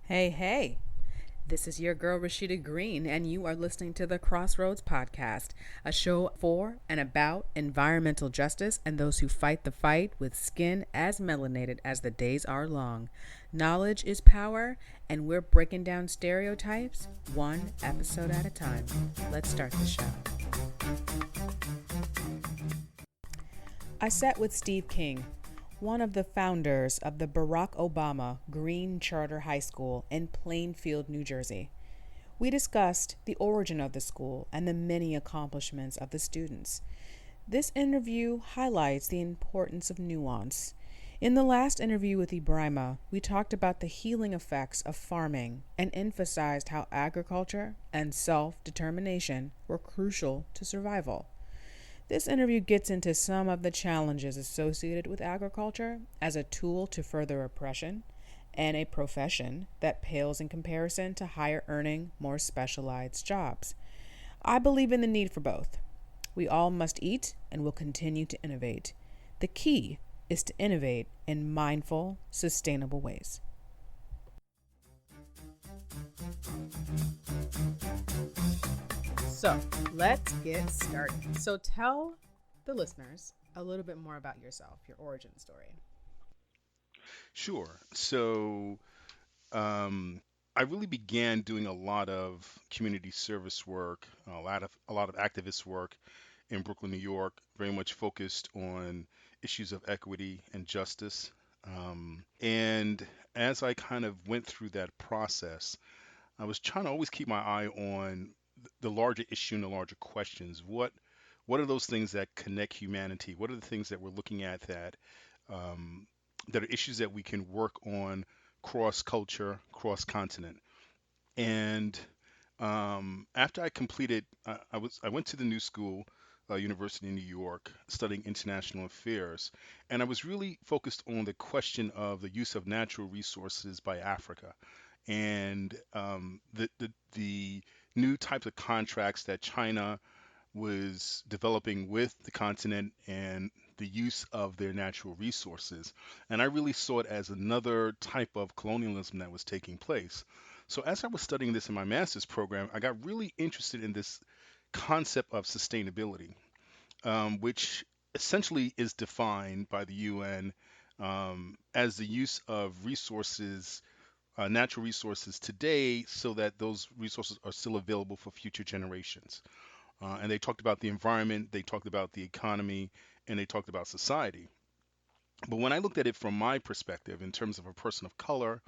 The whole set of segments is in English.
Hey, hey. This is your girl Rashida Green, and you are listening to the Crossroads Podcast, a show for and about environmental justice and those who fight the fight with skin as melanated as the days are long. Knowledge is power, and we're breaking down stereotypes one episode at a time. Let's start the show. I sat with Steve King, one of the founders of the Barack Obama Green Charter High School in Plainfield, New Jersey. We discussed the origin of the school and the many accomplishments of the students. This interview highlights the importance of nuance. In the last interview with Ibrahima, we talked about the healing effects of farming and emphasized how agriculture and self determination were crucial to survival. This interview gets into some of the challenges associated with agriculture as a tool to further oppression and a profession that pales in comparison to higher earning, more specialized jobs. I believe in the need for both. We all must eat and will continue to innovate. The key is to innovate in mindful, sustainable ways. So let's get started. So tell the listeners a little bit more about yourself, your origin story. Sure. Um, I really began doing a lot of community service work, a lot of activist work in Brooklyn, New York, very much focused on issues of equity and justice. And as I kind of went through that process, I was trying to always keep my eye on the larger issue and the larger questions. What are those things that connect humanity? What are the things that we're looking at um, that are issues that we can work on cross culture, cross continent? And after I completed, I went to the New School, University in New York, studying international affairs, and I was really focused on the question of the use of natural resources by Africa and the new types of contracts that China was developing with the continent and the use of their natural resources. And I really saw it as another type of colonialism that was taking place. So as I was studying this in my master's program, I got really interested in this concept of sustainability, which essentially is defined by the UN as the use of resources, natural resources today, so that those resources are still available for future generations. And they talked about the environment, they talked about the economy, and they talked about society. But when I looked at it from my perspective, in terms of a person of color,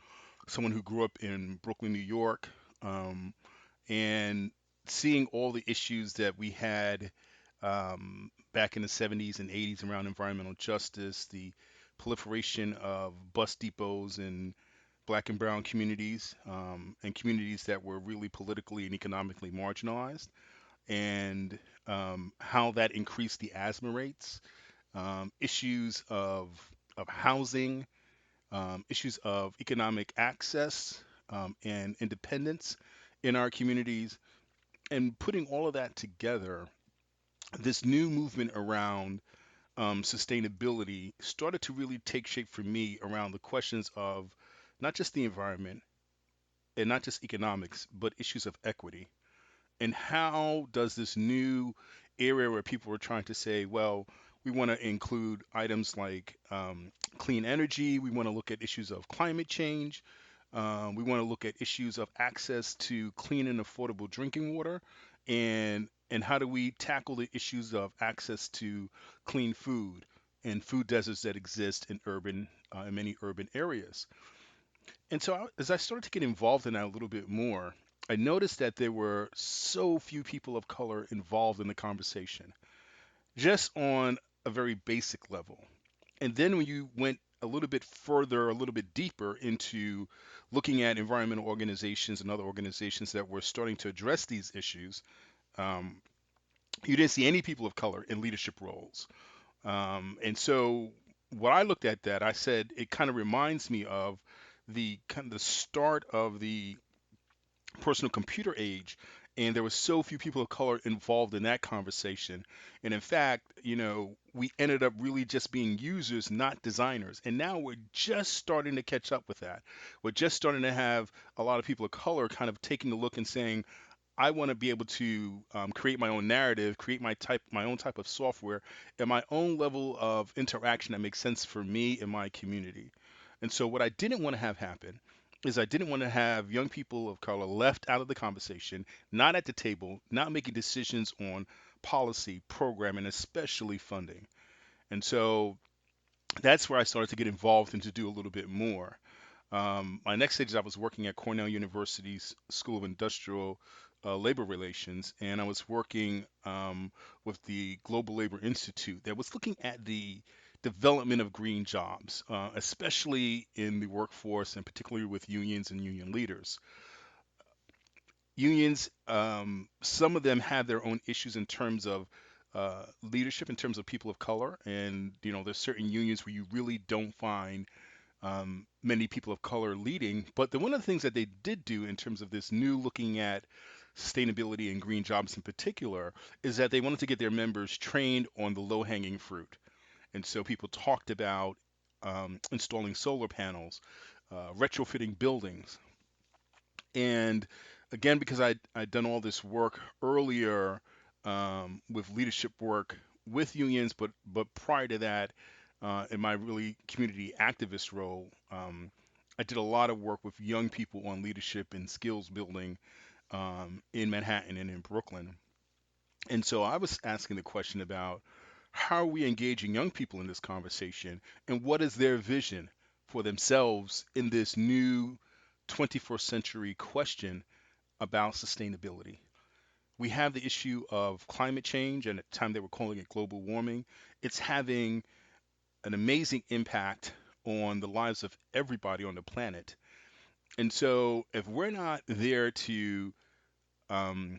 someone who grew up in Brooklyn, New York, um, and seeing all the issues that we had back in the 70s and 80s around environmental justice, the proliferation of bus depots in black and brown communities, and communities that were really politically and economically marginalized, and how that increased the asthma rates, issues of housing, issues of economic access and independence in our communities, and putting all of that together, this new movement around sustainability started to really take shape for me around the questions of not just the environment and not just economics, but issues of equity. And how does this new area where people are trying to say, well, we want to include items like clean energy, we want to look at issues of climate change, we want to look at issues of access to clean and affordable drinking water, and how do we tackle the issues of access to clean food and food deserts that exist in many urban areas. And so as I started to get involved in that a little bit more, I noticed that there were so few people of color involved in the conversation, just on a very basic level. And then when you went a little bit further, a little bit deeper into looking at environmental organizations and other organizations that were starting to address these issues, um, you didn't see any people of color in leadership roles. And so what I looked at that, I said it kind of reminds me of the kind of the start of the personal computer age and there were so few people of color involved in that conversation. And in fact, we ended up really just being users, not designers. And now we're just starting to catch up with that. We're just starting to have a lot of people of color kind of taking a look and saying, I want to be able to create my own narrative, create my own type of software, and my own level of interaction that makes sense for me and my community. And so, what I didn't want to have happen is I didn't want to have young people of color left out of the conversation, not at the table, not making decisions on policy, program, and especially funding. And so that's where I started to get involved and to do a little bit more. My next stage is I was working at Cornell University's School of Industrial Labor Relations, and I was working with the Global Labor Institute that was looking at the development of green jobs, especially in the workforce and particularly with unions and union leaders. Unions, some of them have their own issues in terms of leadership, in terms of people of color, and there's certain unions where you really don't find many people of color leading. But one of the things that they did do in terms of this new looking at sustainability and green jobs in particular is that they wanted to get their members trained on the low hanging fruit. And so people talked about installing solar panels, retrofitting buildings. And again, because I'd done all this work earlier with leadership work with unions, but prior to that, in my really community activist role, I did a lot of work with young people on leadership and skills building in Manhattan and in Brooklyn. And so I was asking the question about how are we engaging young people in this conversation and what is their vision for themselves in this new 21st century question about sustainability. We have the issue of climate change, and at the time they were calling it global warming. It's having an amazing impact on the lives of everybody on the planet. And so, if we're not there to um,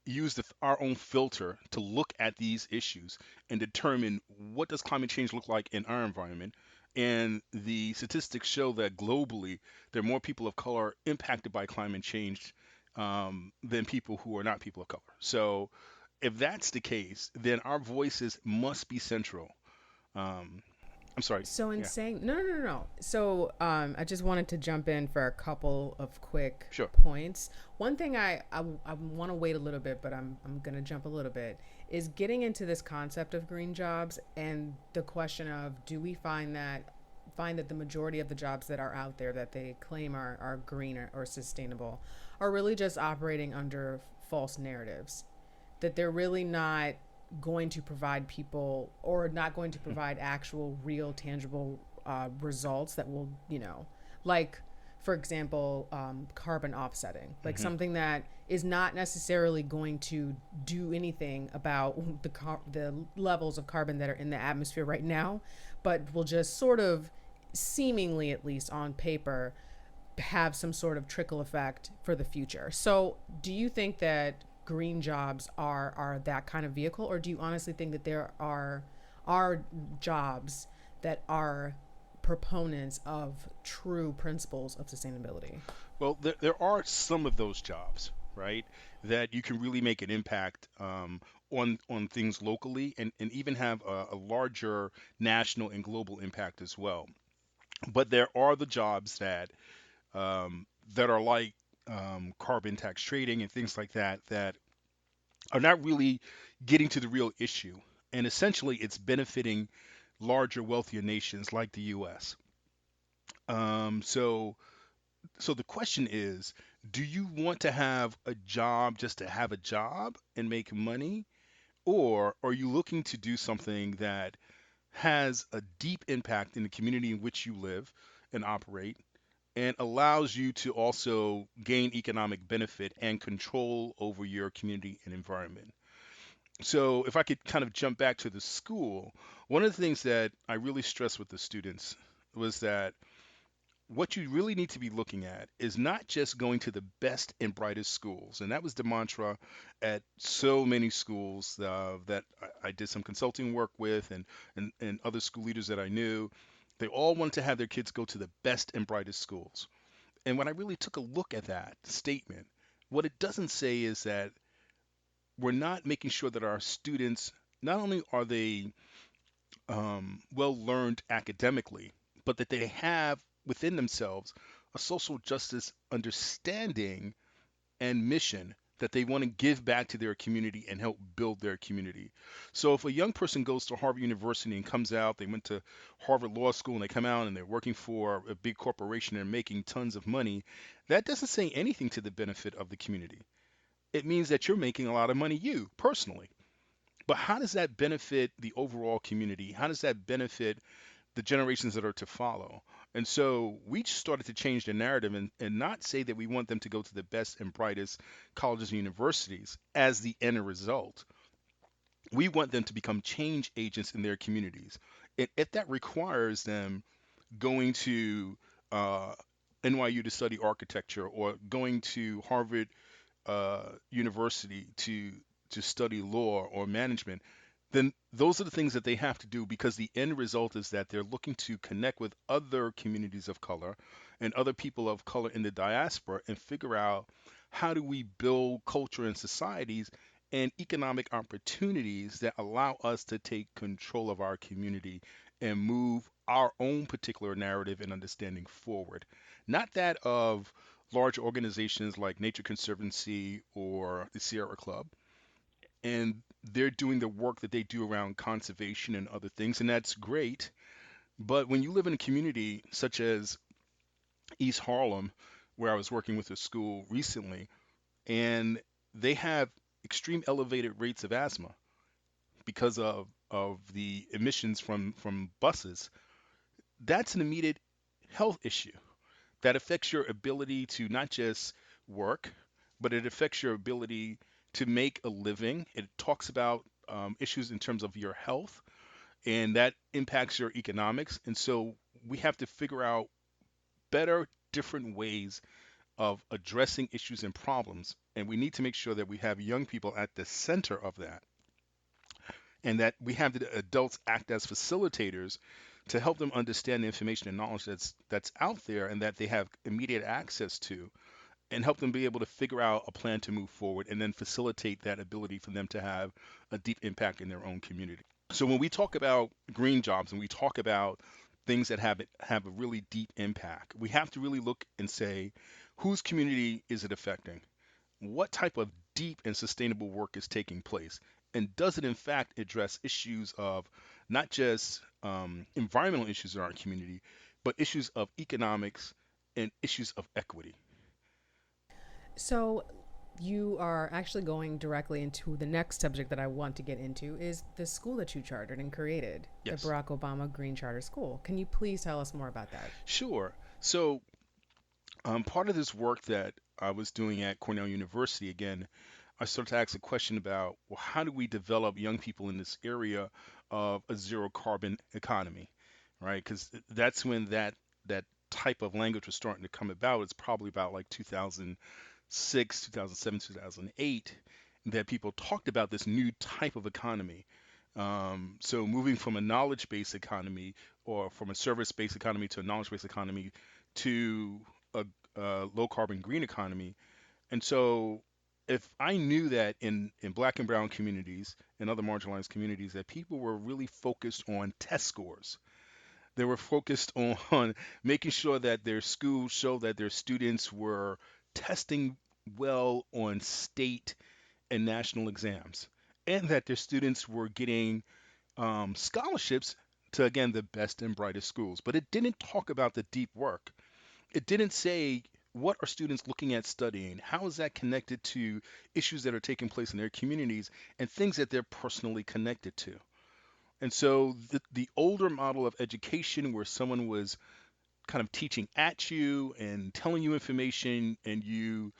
use our own filter to look at these issues and determine what does climate change look like in our environment, and the statistics show that globally there are more people of color impacted by climate change than people who are not people of color. So if that's the case, then our voices must be central. um, I'm sorry. So in Yeah, saying no, no, no, no, no. So I just wanted to jump in for a couple of quick sure. points. One thing I want to wait a little bit, but I'm gonna jump a little bit, is getting into this concept of green jobs and the question of do we find that the majority of the jobs that are out there that they claim are green or sustainable are really just operating under false narratives, that they're really not going to provide people or not going to provide actual real tangible results that will, like for example, carbon offsetting, like Hmm. something that is not necessarily going to do anything about the levels of carbon that are in the atmosphere right now, but will just sort of, seemingly at least on paper, have some sort of trickle effect for the future. So, do you think that green jobs are that kind of vehicle, or do you honestly think that there are jobs that are proponents of true principles of sustainability? Well, there are some of those jobs, right, that you can really make an impact on things locally and even have a larger national and global impact as well. But there are the jobs that are like carbon tax trading and things like that that are not really getting to the real issue. And essentially, it's benefiting larger, wealthier nations like the U.S. So the question is, do you want to have a job just to have a job and make money? Or are you looking to do something that has a deep impact in the community in which you live and operate and allows you to also gain economic benefit and control over your community and environment? So, if I could kind of jump back to the school, one of the things that I really stressed with the students was that what you really need to be looking at is not just going to the best and brightest schools. And that was the mantra at so many schools that I did some consulting work with and other school leaders that I knew. They all wanted to have their kids go to the best and brightest schools. And when I really took a look at that statement, What it doesn't say is that we're not making sure that our students, not only are they well learned academically, but that they have within themselves a social justice understanding and mission that they want to give back to their community and help build their community. So if a young person goes to Harvard University and comes out, they went to Harvard Law School and they come out and they're working for a big corporation and making tons of money, that doesn't say anything to the benefit of the community. It means that you're making a lot of money, you personally. But how does that benefit the overall community? How does that benefit the generations that are to follow? And so we started to change the narrative and not say that we want them to go to the best and brightest colleges and universities as the end result. We want them to become change agents in their communities. And if that requires them going to uh, NYU to study architecture or going to Harvard university to study law or management, then those are the things that they have to do because the end result is that they're looking to connect with other communities of color and other people of color in the diaspora and figure out how do we build culture and societies and economic opportunities that allow us to take control of our community and move our own particular narrative and understanding forward. Not that of large organizations like Nature Conservancy or the Sierra Club, and they're doing the work that they do around conservation and other things, and that's great. But when you live in a community such as East Harlem, where I was working with a school recently, and they have extreme elevated rates of asthma because of the emissions from buses, that's an immediate health issue that affects your ability to not just work, but it affects your ability to make a living. It talks about issues in terms of your health, and that impacts your economics. And so we have to figure out better, different ways of addressing issues and problems. And we need to make sure that we have young people at the center of that, and that we have the adults act as facilitators to help them understand the information and knowledge that's out there and that they have immediate access to, and help them be able to figure out a plan to move forward and then facilitate that ability for them to have a deep impact in their own community. So when we talk about green jobs and we talk about things that have a really deep impact, we have to really look and say, whose community is it affecting? What type of deep and sustainable work is taking place? And does it in fact address issues of not just environmental issues in our community, but issues of economics and issues of equity? So, you are actually going directly into the next subject that I want to get into is the school that you chartered and created, the Yes. Barack Obama Green Charter School. Can you please tell us more about that? Sure. So, part of this work that I was doing at Cornell University, again, I started to ask a question about, well, how do we develop young people in this area of a zero carbon economy, right? Because that's when that type of language was starting to come about. It's probably about like 2006, 2007, 2008 that people talked about this new type of economy. So moving from a knowledge-based economy or from a service-based economy to a knowledge-based economy to a, a low-carbon green economy. And so if I knew that in black and brown communities and other marginalized communities that people were really focused on test scores, they were focused on making sure that their schools show that their students were testing well on state and national exams, and that their students were getting scholarships to, again, the best and brightest schools. But it didn't talk about the deep work. It didn't say what are students looking at studying, how is that connected to issues that are taking place in their communities and things that they're personally connected to. And so the older model of education where someone was kind of teaching at you and telling you information and you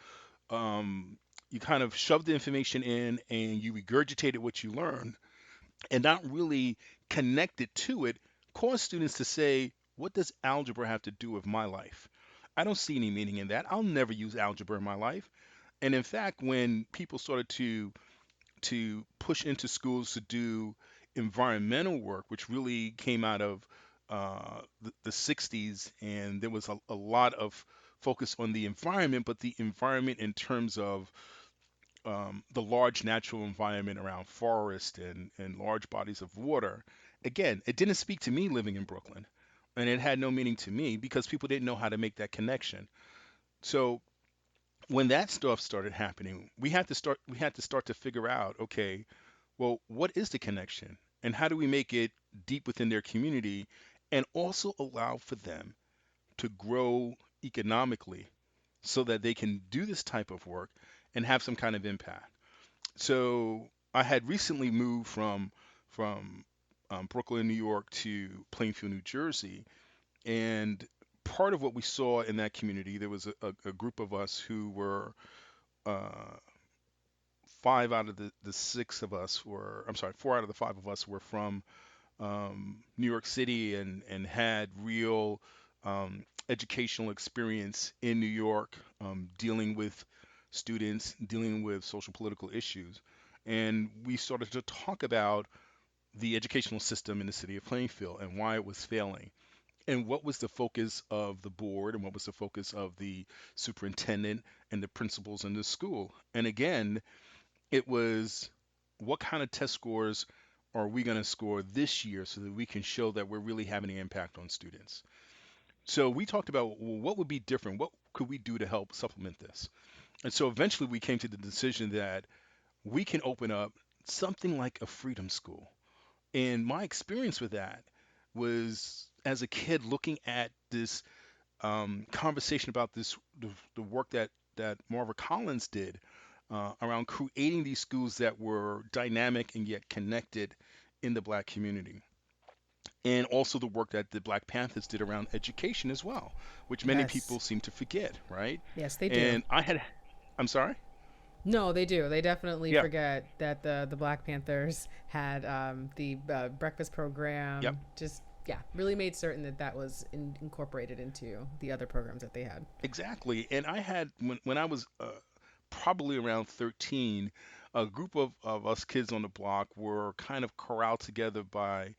kind of shoved the information in and you regurgitated what you learned and not really connected to it caused students to say, what does algebra have to do with my life? I don't see any meaning in that. I'll never use algebra in my life. And in fact, when people started to push into schools to do environmental work, which really came out of the 60s, and there was a lot of focus on the environment, but the environment in terms of the large natural environment around forest and large bodies of water. Again, it didn't speak to me living in Brooklyn, and it had no meaning to me because people didn't know how to make that connection. So when that stuff started happening, we had to start to figure out, okay, well, what is the connection, and how do we make it deep within their community, and also allow for them to grow economically so that they can do this type of work and have some kind of impact. So I had recently moved from Brooklyn, New York to Plainfield, New Jersey, and part of what we saw in that community, there was a group of us who were uh, five out of the six of us were, I'm sorry, four out of the five of us were from New York City and had real educational experience in New York, dealing with students, dealing with social political issues. And we started to talk about the educational system in the city of Plainfield and why it was failing. And what was the focus of the board and what was the focus of the superintendent and the principals in the school? And again, it was, what kind of test scores are we going to score this year so that we can show that we're really having an impact on students? So we talked about, well, what would be different? What could we do to help supplement this? And so eventually we came to the decision that we can open up something like a freedom school. And my experience with that was as a kid looking at this conversation about the work that Marva Collins did around creating these schools that were dynamic and yet connected in the Black community, and also the work that the Black Panthers did around education as well, which many Yes. people seem to forget, right? Yes, they do. And I had, I'm sorry, No, they do. They definitely yeah, forget that the Black Panthers had the breakfast yep, program. Just yeah, really made certain that that was incorporated into the other programs that they had. exactly. And I had when I was probably around 13, a group of us kids on the block were kind of corralled together by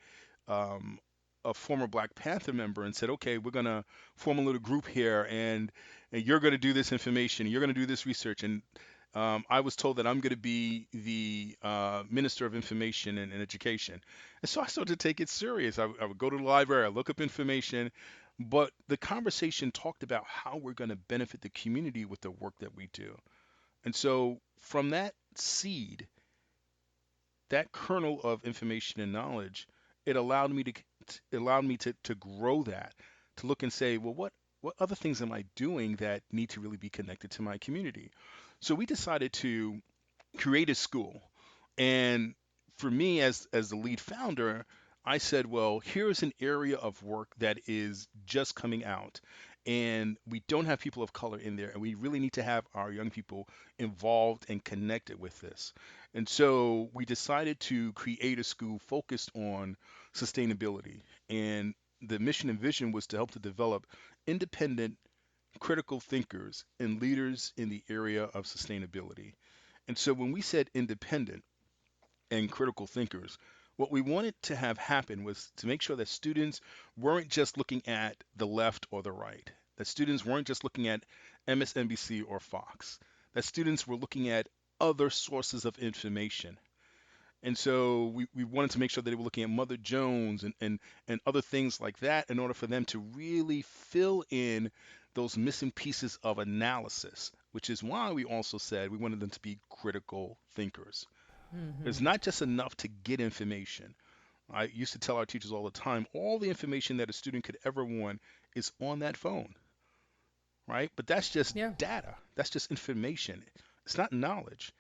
um, a former Black Panther member and said, okay, we're going to form a little group here, and you're going to do this information, you're going to do this research. And I was told that I'm going to be the Minister of Information and Education. And so I started to take it serious. I would go to the library, I look up information, but the conversation talked about how we're going to benefit the community with the work that we do. And so from that seed, that kernel of information and knowledge, it allowed me to grow that, to look and say, well, what other things am I doing that need to really be connected to my community? So we decided to create a school. And for me, as the lead founder, I said, well, here's an area of work that is just coming out, and we don't have people of color in there, and we really need to have our young people involved and connected with this. And so we decided to create a school focused on sustainability. And the mission and vision was to help to develop independent, critical thinkers and leaders in the area of sustainability. And so when we said independent and critical thinkers, what we wanted to have happen was to make sure that students weren't just looking at the left or the right, that students weren't just looking at MSNBC or Fox, that students were looking at other sources of information. And so we wanted to make sure that they were looking at Mother Jones and other things like that in order for them to really fill in those missing pieces of analysis, which is why we also said we wanted them to be critical thinkers. It's Mm-hmm. not just enough to get information. I used to tell our teachers all the time, all the information that a student could ever want is on that phone, right? But that's just Yeah. data. That's just information. It's not knowledge.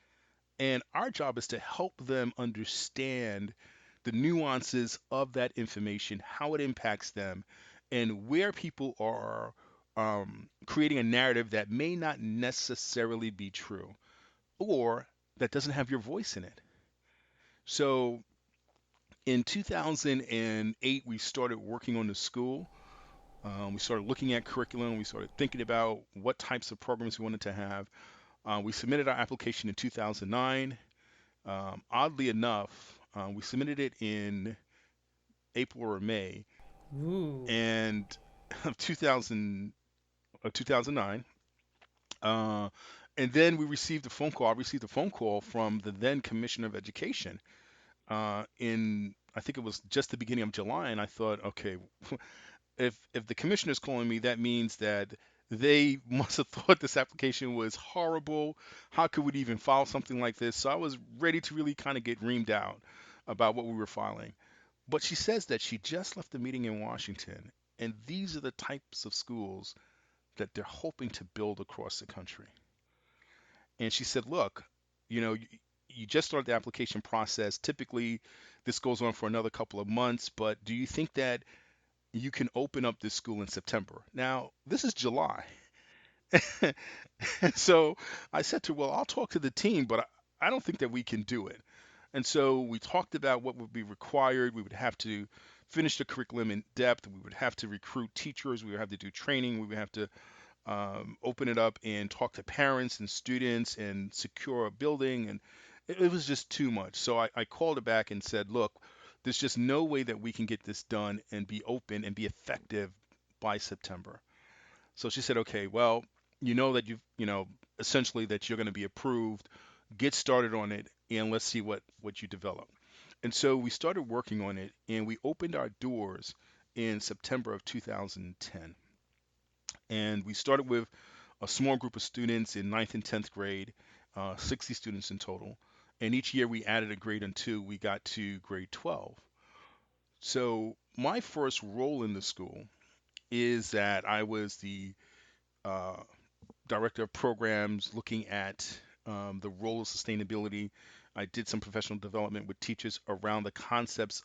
And our job is to help them understand the nuances of that information, how it impacts them, and where people are creating a narrative that may not necessarily be true or that doesn't have your voice in it. So in 2008, we started working on the school. We started looking at curriculum. We started thinking about what types of programs we wanted to have. We submitted our application in 2009. Oddly enough, we submitted it in April or May, Ooh. and of 2000. of 2009. Uh, and then we received a phone call. I received a phone call from the then Commissioner of Education in, I think it was just the beginning of July, and I thought, okay, if the commissioner's calling me, that means that they must have thought this application was horrible. How could we even file something like this? So I was ready to really kind of get reamed out about what we were filing. But she says that she just left the meeting in Washington, and these are the types of schools that they're hoping to build across the country. And she said, look, you just started the application process. Typically, this goes on for another couple of months, but do you think that you can open up this school in September? Now, this is July. So I said to her, well, I'll talk to the team, but I don't think that we can do it. And so we talked about what would be required. We would have to finish the curriculum in depth. We would have to recruit teachers. We would have to do training. We would have to open it up and talk to parents and students and secure a building. And it was just too much. So I called her back and said, look, there's just no way that we can get this done and be open and be effective by September. So she said, okay, well, you know that essentially that you're going to be approved. Get started on it and let's see what you develop. And so we started working on it and we opened our doors in September of 2010. And we started with a small group of students in ninth and 10th grade, 60 students in total. And each year we added a grade until we got to grade 12. So my first role in the school is that I was the uh, director of programs looking at the role of sustainability. I did some professional development with teachers around the concepts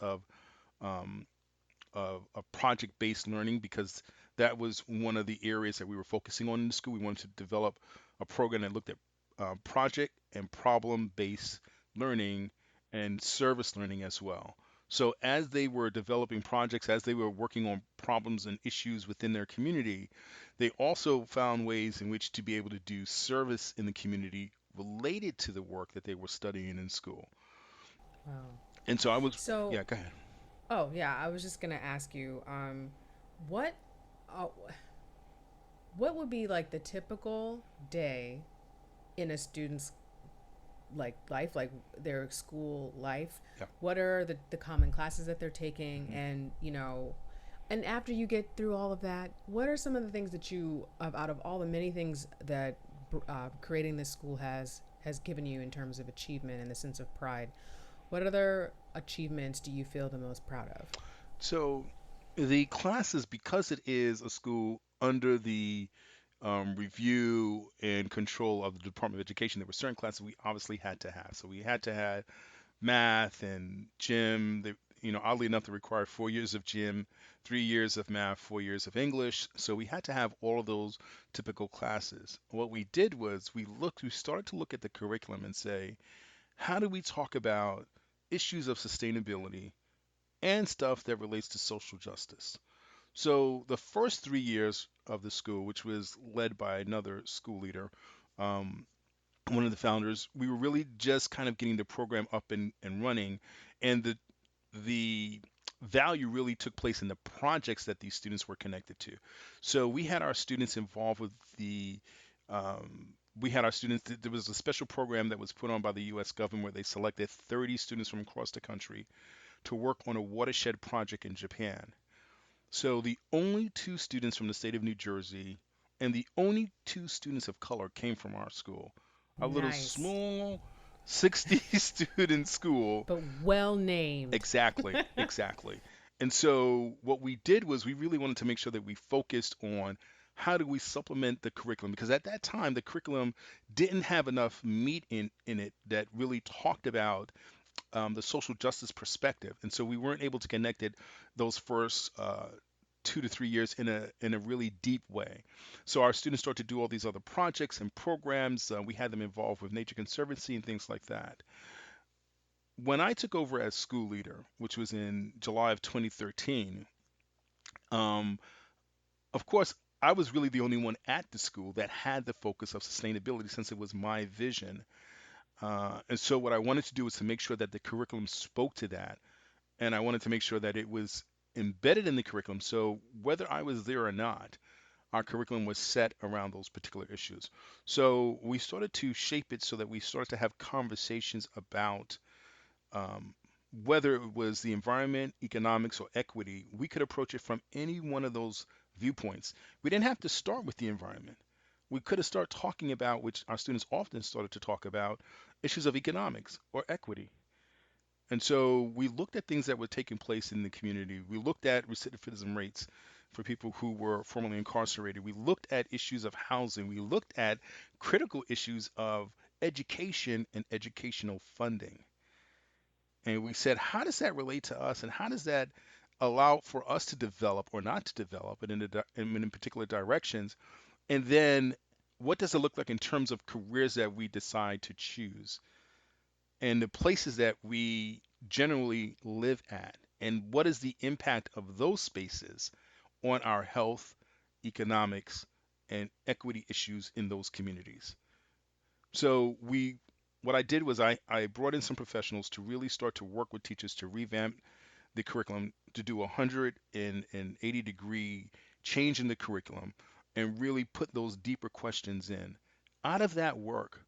um, of project-based learning because that was one of the areas that we were focusing on in the school. We wanted to develop a program that looked at project and problem-based learning and service learning as well. So as they were developing projects, as they were working on problems and issues within their community, they also found ways in which to be able to do service in the community related to the work that they were studying in school. Wow. And so I was, So, yeah, go ahead. oh yeah, I was just gonna ask you, what, uh, what would be like the typical day in a student's like life, like their school life? Yeah. What are the common classes that they're taking, Mhm. and and after you get through all of that, what are some of the things that out of all the many things that creating this school has given you in terms of achievement and the sense of pride? What other achievements do you feel the most proud of? So the classes, because it is a school under the review and control of the Department of Education, there were certain classes we obviously had to have. So we had to have math and gym. Oddly enough, they required 4 years of gym, 3 years of math, 4 years of English. So we had to have all of those typical classes. What we did was we started to look at the curriculum and say, how do we talk about issues of sustainability and stuff that relates to social justice? So the first 3 years of the school, which was led by another school leader, um, one of the founders, we were really just kind of getting the program up and running, and the value really took place in the projects that these students were connected to. So we had our students involved with the we had our students. There was a special program that was put on by the U.S. government where they selected 30 students from across the country to work on a watershed project in Japan. So the only two students from the state of New Jersey and the only two students of color came from our school. A little Nice, small 60 student school. but well named. Exactly, exactly. And so what we did was we really wanted to make sure that we focused on how do we supplement the curriculum because at that time the curriculum didn't have enough meat in it that really talked about the social justice perspective, and so we weren't able to connect it those first 2 to 3 years in a really deep way. So our students started to do all these other projects and programs. We had them involved with Nature Conservancy and things like that. When I took over as school leader, which was in July of 2013, um, of course, I was really the only one at the school that had the focus of sustainability since it was my vision. And so, what I wanted to do was to make sure that the curriculum spoke to that and I wanted to make sure that it was embedded in the curriculum. So whether I was there or not, our curriculum was set around those particular issues. So we started to shape it so that we started to have conversations about um, whether it was the environment, economics, or equity. We could approach it from any one of those viewpoints. We didn't have to start with the environment. We could have started talking about, which our students often started to talk about, issues of economics or equity. And so we looked at things that were taking place in the community. We looked at recidivism rates for people who were formerly incarcerated. We looked at issues of housing. We looked at critical issues of education and educational funding. And we said, how does that relate to us? And how does that allow for us to develop or not to develop it in particular directions? And then what does it look like in terms of careers that we decide to choose? And the places that we generally live at, and what is the impact of those spaces on our health, economics, and equity issues in those communities. So what I did was I brought in some professionals to really start to work with teachers to revamp the curriculum, to do a 180-degree change in the curriculum and really put those deeper questions in. Out of that work,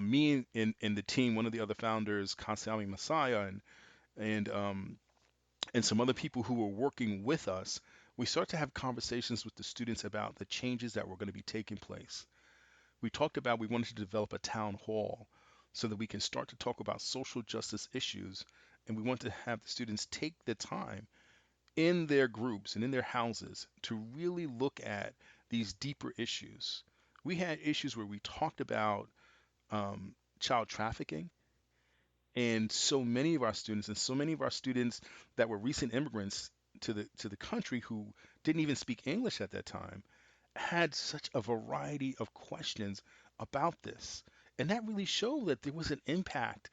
me and the team, one of the other founders, Kasami Messiah, and and some other people who were working with us, we start to have conversations with the students about the changes that were going to be taking place. We talked about we wanted to develop a town hall so that we can start to talk about social justice issues, and we want to have the students take the time in their groups and in their houses to really look at these deeper issues. We had issues where we talked about child trafficking. And so many of our students, and so many of our students that were recent immigrants to the country who didn't even speak English at that time, had such a variety of questions about this. And that really showed that there was an impact.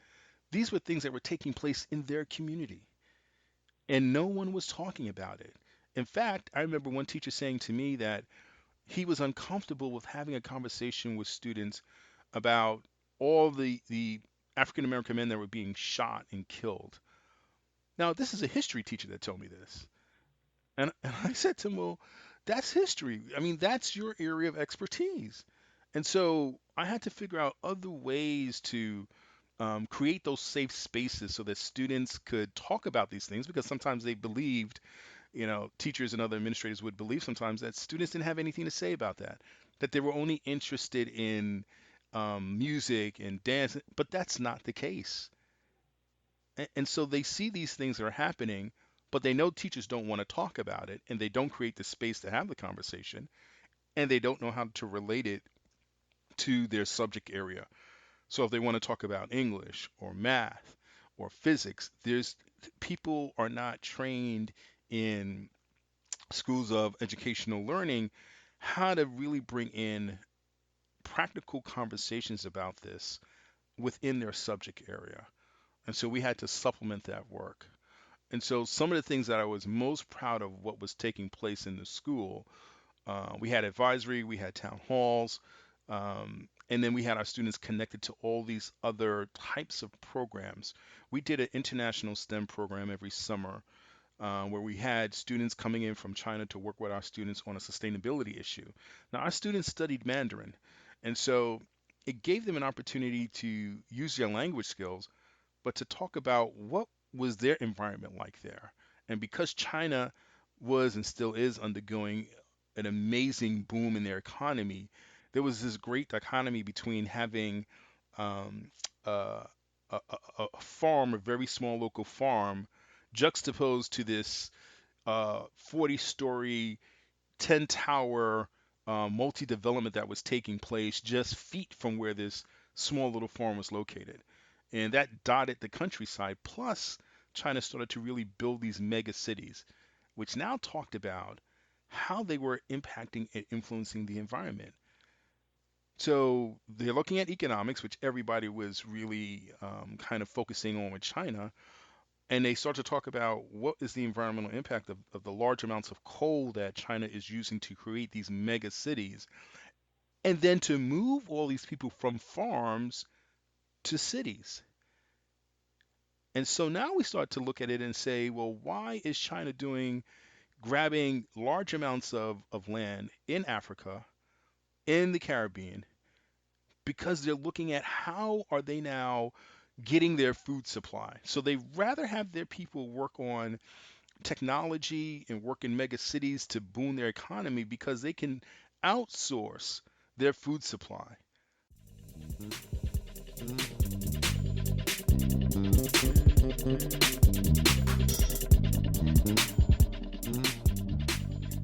These were things that were taking place in their community, and no one was talking about it. In fact, I remember one teacher saying to me that he was uncomfortable with having a conversation with students about all the African American men that were being shot and killed. Now, this is a history teacher that told me this. And I said to him, well, that's history. I mean, that's your area of expertise. And so I had to figure out other ways to create those safe spaces so that students could talk about these things because sometimes they believed, teachers and other administrators would believe sometimes that students didn't have anything to say about that, that they were only interested in music and dance, but that's not the case. And so they see these things that are happening, but they know teachers don't want to talk about it, and they don't create the space to have the conversation, and they don't know how to relate it to their subject area. So if they want to talk about English or math or physics, there's people are not trained in schools of educational learning how to really bring in practical conversations about this within their subject area. And so we had to supplement that work. And so some of the things that I was most proud of what was taking place in the school, we had advisory, we had town halls, and then we had our students connected to all these other types of programs. We did an international STEM program every summer where we had students coming in from China to work with our students on a sustainability issue. Now, our students studied Mandarin, and so it gave them an opportunity to use their language skills, but to talk about what was their environment like there. And because China was and still is undergoing an amazing boom in their economy, there was this great dichotomy between having um, uh, a farm, a very small local farm, juxtaposed to this 40-story, 10 tower multi development that was taking place just feet from where this small little farm was located. And that dotted the countryside. Plus, China started to really build these mega cities, which now talked about how they were impacting and influencing the environment. So they're looking at economics, which everybody was really kind of focusing on with China, and they start to talk about what is the environmental impact of the large amounts of coal that China is using to create these mega cities, and then to move all these people from farms to cities. And so now we start to look at it and say, well, why is China doing grabbing large amounts of land in Africa, in the Caribbean, because they're looking at how are they now getting their food supply. So they rather have their people work on technology and work in mega cities to boom their economy because they can outsource their food supply.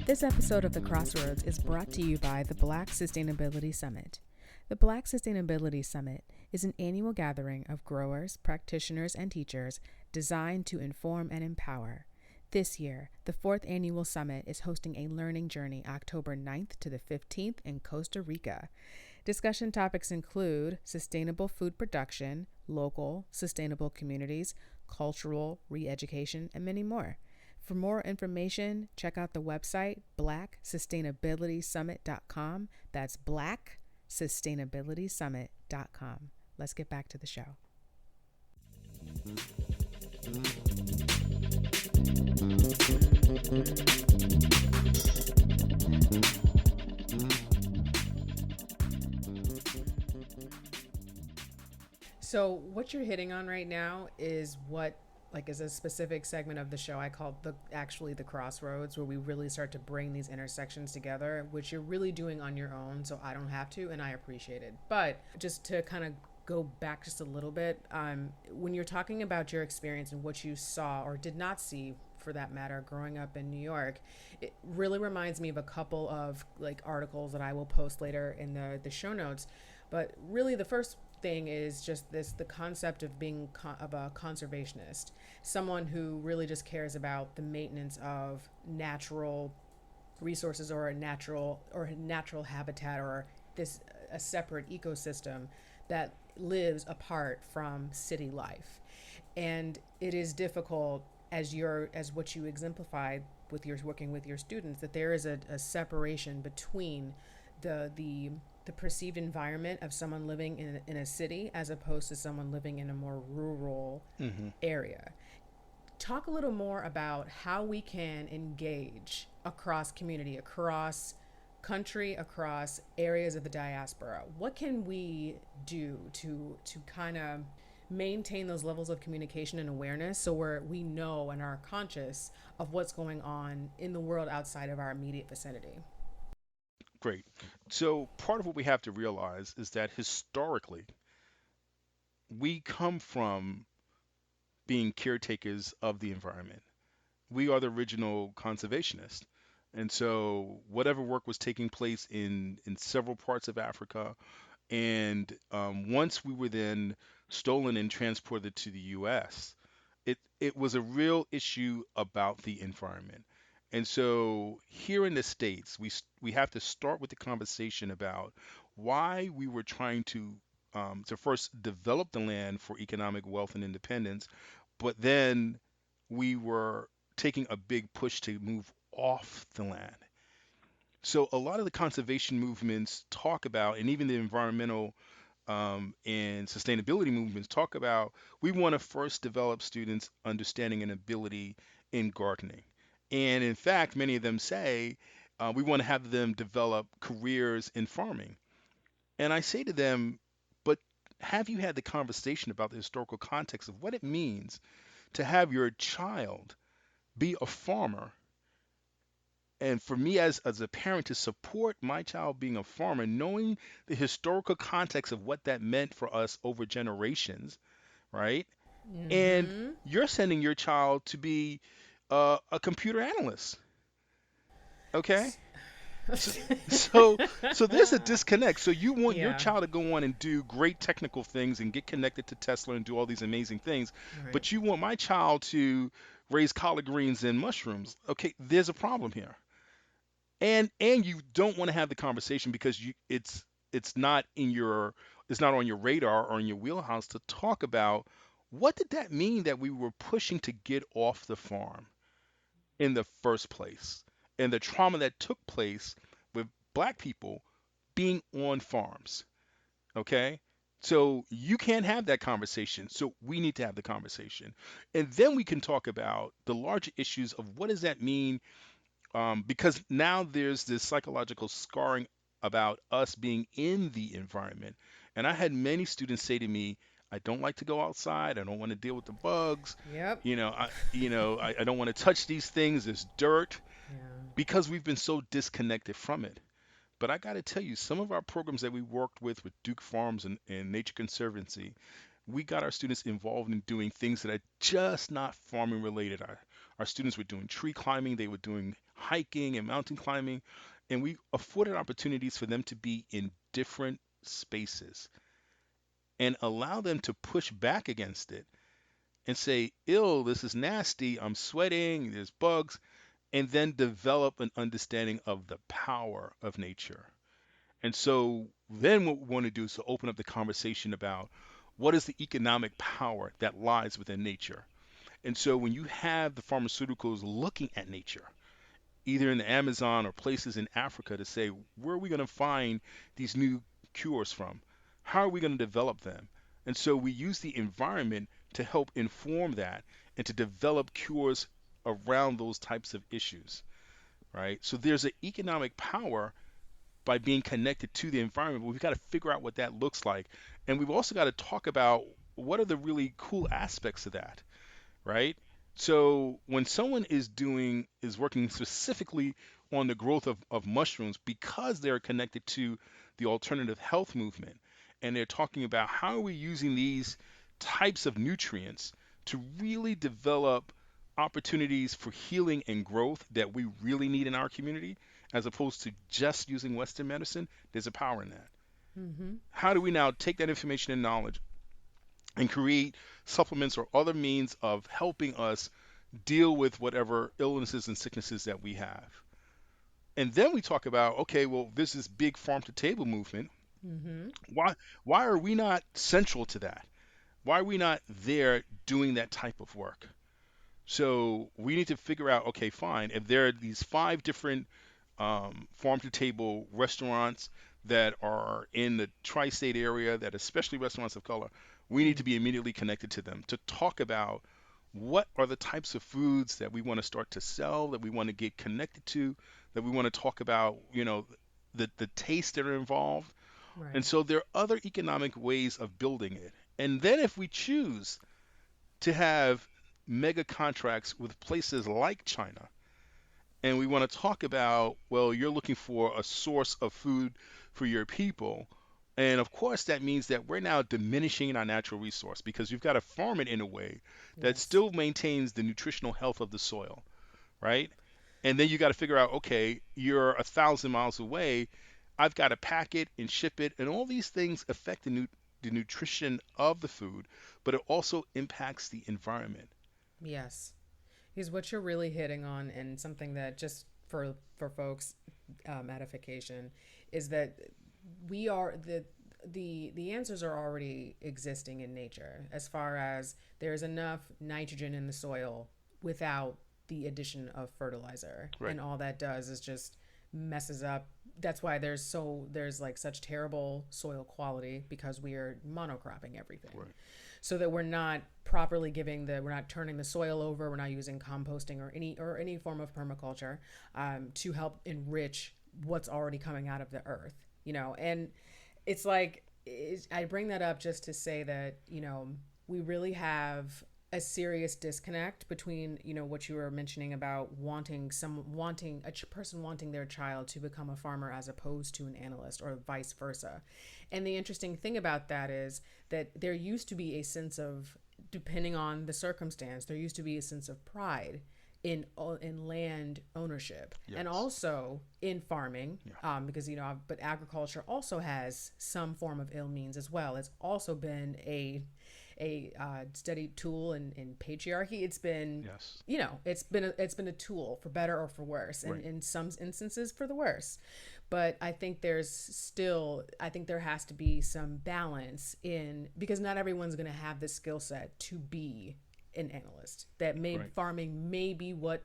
This episode of The Crossroads is brought to you by the Black Sustainability Summit. The Black Sustainability Summit is an annual gathering of growers, practitioners, and teachers designed to inform and empower. This year, the fourth annual summit is hosting a learning journey October 9th to the 15th in Costa Rica. Discussion topics include sustainable food production, local, sustainable communities, cultural re-education, and many more. For more information, check out the website blacksustainabilitysummit.com. That's blacksustainabilitysummit.com. Let's get back to the show. So what you're hitting on right now is what like is a specific segment of the show I call the crossroads, where we really start to bring these intersections together, which you're really doing on your own, so I don't have to, and I appreciate it. But just to kind of go back just a little bit, when you're talking about your experience and what you saw or did not see, for that matter, growing up in New York, it really reminds me of a couple of like articles that I will post later in the show notes. But really, the first thing is just the concept of being of a conservationist, someone who really just cares about the maintenance of natural resources, or a natural habitat, or this a separate ecosystem that lives apart from city life. And it is difficult, as what you exemplified with your working with your students, that there is a separation between the the perceived environment of someone living in a city as opposed to someone living in a more rural Hmm. area. Talk a little more about how we can engage across community, across country, across areas of the diaspora. What can we do to kind of maintain those levels of communication and awareness, so we know and are conscious of what's going on in the world outside of our immediate vicinity? Great. So part of what we have to realize is that historically, we come from being caretakers of the environment. We are the original conservationists. And so whatever work was taking place in several parts of Africa, and once we were then stolen and transported to the US, it was a real issue about the environment. And so here in the States, we have to start with the conversation about why we were trying to first develop the land for economic wealth and independence, but then we were taking a big push to move off the land. So a lot of the conservation movements talk about, and even the environmental and sustainability movements talk about, we want to first develop students' understanding and ability in gardening. And in fact, many of them say we want to have them develop careers in farming. And I say to them, but have you had the conversation about the historical context of what it means to have your child be a farmer? And for me as a parent to support my child being a farmer, knowing the historical context of what that meant for us over generations, right? And Mm-hmm. you're sending your child to be a computer analyst, okay? So, so so there's a disconnect. So you want your Yeah. child to go on and do great technical things and get connected to Tesla and do all these amazing things, Right. but you want my child to raise collard greens and mushrooms. Okay, there's a problem here. And you don't want to have the conversation because it's not in your it's not on your radar or in your wheelhouse to talk about what did that mean that we were pushing to get off the farm in the first place, and the trauma that took place with black people being on farms. Okay, so you can't have that conversation, so we need to have the conversation, and then we can talk about the larger issues of what does that mean Because now there's this psychological scarring about us being in the environment. And I had many students say to me, I don't like to go outside. I don't want to deal with the bugs. Yep. I don't want to touch these things. There's dirt Yeah. because we've been so disconnected from it. But I got to tell you, some of our programs that we worked with Duke Farms and Nature Conservancy, we got our students involved in doing things that are just not farming related. Our students were doing tree climbing, they were doing hiking and mountain climbing, and we afforded opportunities for them to be in different spaces and allow them to push back against it and say, ill, this is nasty, I'm sweating, there's bugs, and then develop an understanding of the power of nature. And so then what we want to do is to open up the conversation about what is the economic power that lies within nature. And so when you have the pharmaceuticals looking at nature, either in the Amazon or places in Africa to say, where are we going to find these new cures from? How are we going to develop them? And so we use the environment to help inform that and to develop cures around those types of issues, right? So there's an economic power by being connected to the environment, but we've got to figure out what that looks like. And we've also got to talk about what are the really cool aspects of that, right? So when someone is working specifically on the growth of mushrooms because they're connected to the alternative health movement, and they're talking about how are we using these types of nutrients to really develop opportunities for healing and growth that we really need in our community, as opposed to just using Western medicine, there's a power in that. Mm-hmm. How do we now take that information and knowledge and create supplements or other means of helping us deal with whatever illnesses and sicknesses that we have? And then we talk about, okay, well, this is big farm to table movement. Mm-hmm. Why why are we not central to that? Why are we not there doing that type of work? So we need to figure out, okay, fine, if there are these five different farm to table restaurants that are in the tri state area, that especially restaurants of color, we need to be immediately connected to them to talk about what are the types of foods that we want to start to sell, that we want to get connected to, that we want to talk about, the tastes that are involved. And Right. so there are other economic ways of building it. And then if we choose to have mega contracts with places like China, and we want to talk about, well, you're looking for a source of food for your people. And of course, that means that we're now diminishing our natural resource because you've got to farm it in a way that Yes. still maintains the nutritional health of the soil, right? And then you got to figure out, okay, you're 1,000 miles away. I've got to pack it and ship it, and all these things affect the nutrition of the food, but it also impacts the environment. Yes. Because what you're really hitting on, and something that just for folks, edification, is that we are the answers are already existing in nature as far as there's enough nitrogen in the soil without the addition of fertilizer, Right, and all that does is just messes up. That's why there's like such terrible soil quality, because we are monocropping everything, right, so that we're not properly we're not turning the soil over, we're not using composting or any form of permaculture, to help enrich what's already coming out of the earth, and it's like I bring that up just to say that we really have a serious disconnect between what you were mentioning about wanting person wanting their child to become a farmer as opposed to an analyst, or vice versa. And the interesting thing about that is that there used to be a sense of, depending on the circumstance, there used to be a sense of pride in land ownership, and yes, also in farming, yeah, because but agriculture also has some form of ill means as well. It's also been a steady tool in patriarchy. It's been, yes, it's been a tool for better or for worse, and right, in some instances for the worse. But I think there has to be some balance in, because not everyone's going to have the skill set to be an analyst. That may right, farming may be what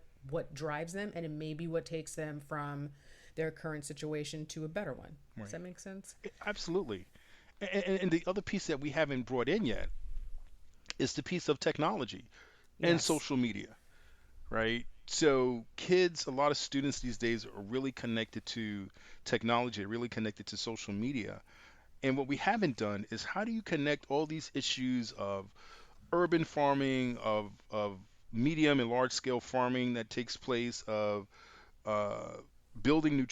drives them, and it may be what takes them from their current situation to a better one. Does right. that make sense? Absolutely. And the other piece that we haven't brought in yet is the piece of technology and Yes. social media, right? So kids, a lot of students these days are really connected to technology, really connected to social media. And what we haven't done is how do you connect all these issues of urban farming, of medium and large scale farming that takes place, of uh, building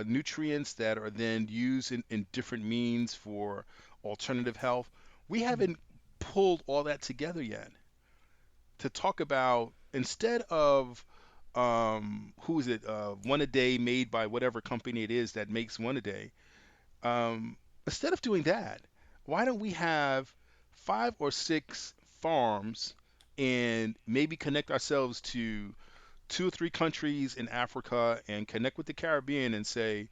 nutrients that are then used in different means for alternative health. We Mm. haven't pulled all that together yet to talk about instead of who is it, one a day made by whatever company it is that makes one a day. Um, Instead of doing that, why don't we have 5 or 6 farms and maybe connect ourselves to 2 or 3 countries in Africa and connect with the Caribbean and say,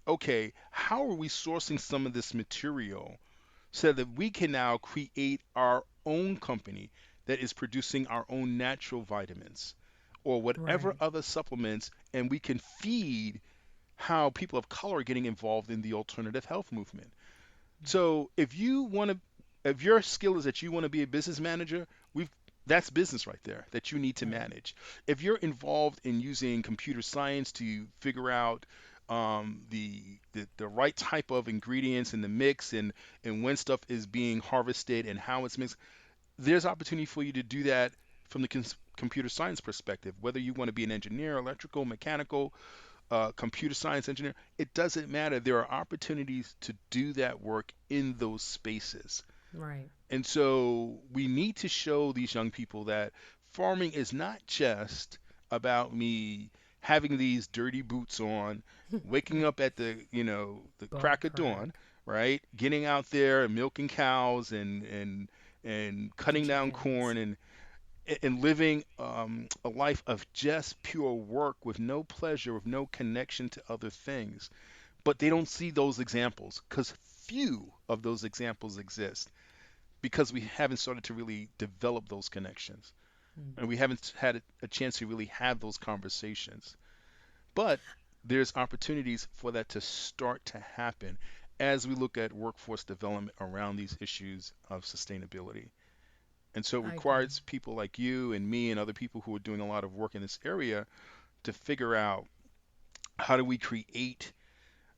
okay, how are we sourcing some of this material so that we can now create our own company that is producing our own natural vitamins or whatever Right. other supplements, and we can feed how people of color are getting involved in the alternative health movement. So if your skill is that you want to be a business manager, we've that's business right there that you need to Right. manage. If you're involved in using computer science to figure out the right type of ingredients in the mix and when stuff is being harvested and how it's mixed, there's opportunity for you to do that from the computer science perspective. Whether you want to be an engineer, electrical, mechanical, computer science engineer, it doesn't matter. There are opportunities to do that work in those spaces. Right. And so we need to show these young people that farming is not just about me having these dirty boots on, waking up at the Butt crack of dawn, crack. right? Getting out there and milking cows and The cutting down chickens. corn and living a life of just pure work with no pleasure, with no connection to other things. But they don't see those examples because few of those examples exist because we haven't started to really develop those connections Mm. and we haven't had a chance to really have those conversations. But there's opportunities for that to start to happen as we look at workforce development around these issues of sustainability. And so it I agree. requires people like you and me and other people who are doing a lot of work in this area to figure out how do we create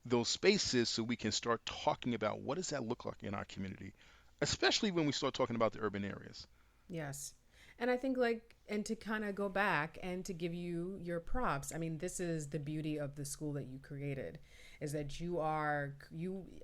those spaces so we can start talking about what does that look like in our community, especially when we start talking about the urban areas. Yes. And I think, like, and to kind of go back and to give you your props, I mean, this is the beauty of the school that you created, is that